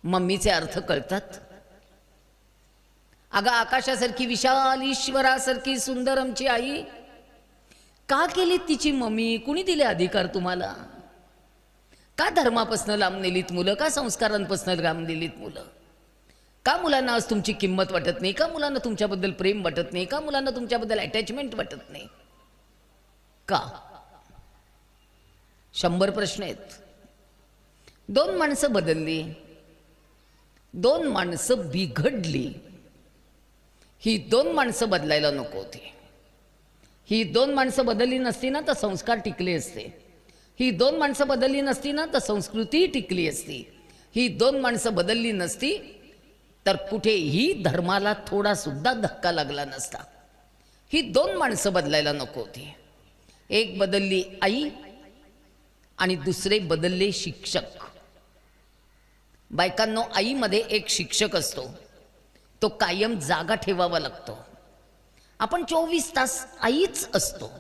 मम्मीचे अर्थ कळतात? अगं आकाशासारखी विशाल ईश्वरासारखी सुंदर आमची आई, का केली तिची मम्मी? कुणी दिले अधिकार तुम्हाला? का धर्मापासून लांब नेलीत मुलं? का संस्कारांपासून लांब नेलीत मुलं? का मुलांना आज तुमची किंमत वाटत नाही? का मुलांना तुमच्याबद्दल प्रेम वाटत नाही? का मुलांना तुमच्याबद्दल अटॅचमेंट वाटत नाही? का? 100 प्रश्न आहेत. 2 माणसं बदलली, 2 माणसं बिघडली. ही 2 माणसं बदलायला नको होती. ही 2 माणसं बदलली नसती ना तर संस्कार टिकले असते. ही 2 माणसं बदलली नसती ना तर संस्कृती टिकली असती. ही 2 माणसं बदलली नसती तर कुठेही धर्माला थोडा सुद्धा धक्का लागला नसता. ही 2 माणसं बदलायला नको होती. एक बदलली आई आणि दुसरे बदलले शिक्षक. बायकांनो, आईमध्ये एक शिक्षक असतो, तो कायम जागा ठेवावा लागतो. आपण 24 तास आईच असतो.